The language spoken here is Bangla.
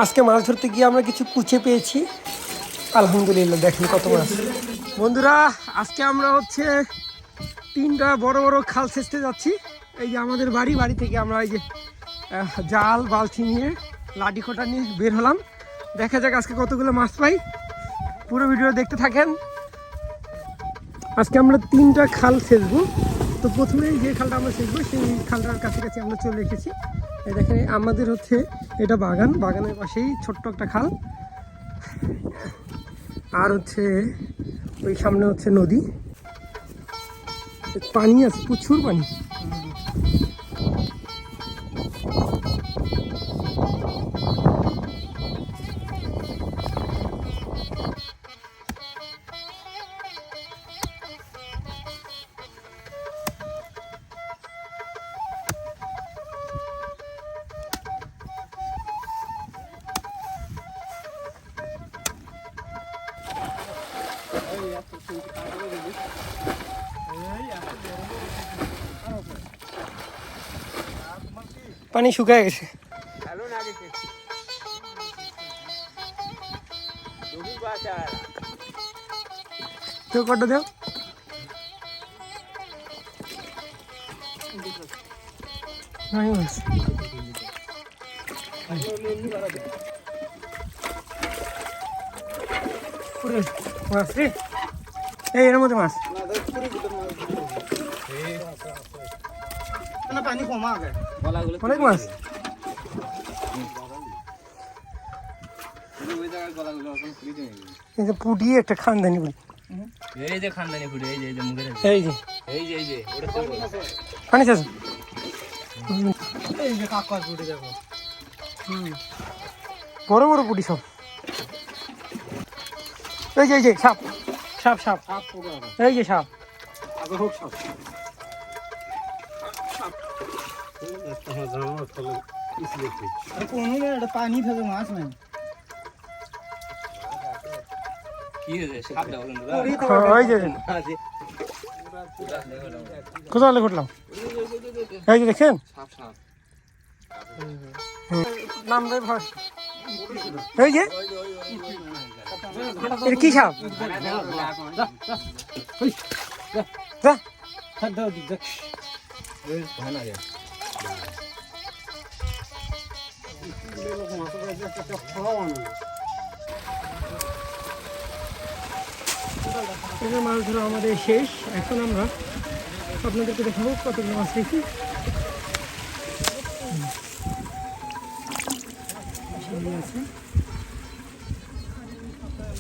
আজকে মাছ ধরতে গিয়ে আমরা কিছু কুচে পেয়েছি, আলহামদুলিল্লাহ। দেখেন কত মাছ। বন্ধুরা আজকে আমরা হচ্ছে 3টা বড় বড় খাল সেচতে যাচ্ছি। এই যে আমাদের বাড়ি থেকে আমরা এই যে জাল বালতি নিয়ে লাঠি খোঁটা নিয়ে বের হলাম। দেখা যাক আজকে কতগুলো মাছ পাই, পুরো ভিডিও দেখতে থাকেন। আজকে আমরা 3টা খাল সেচবো। তো প্রথমেই যে খালটা আমরা সেচবো সেই খালটার কাছাকাছি আমরা চলে এসেছি। এই দেখেন আমাদের হচ্ছে এটা বাগানের পাশেই ছোট্ট একটা খাল, আর হচ্ছে ওই সামনে হচ্ছে নদী, পানি আছে, প্রচুর পানি। পানি শুকায় গেছে। তো কত দেও? নাই মাছ। মাছ রে, এই এর মধ্যে মাছ। পানি কমা অনেক মাছ। পুটি একটা খানদানি পুটি, এই যে খানদানি পুটি, এই যে মুখের এই যে এই যে এই যে ওটা তো পানি আছে, এই যে কাকার পুটি দেখো। বড় বড় পুটি সব। এই যে এই যে সাপ সাপ সাপ সাপ, এই যে সাপ, আগে হোক সাপ। পানি থেকে মাছ নাই। কোথাও ঘটলাম, এই যে দেখেন নাম রে ভাই, এই যে কি সাপ? মাছ ধরা আমাদের শেষ। এখন আমরা আপনাদেরকে দেখাবো কতগুলো মাছ পেয়েছি।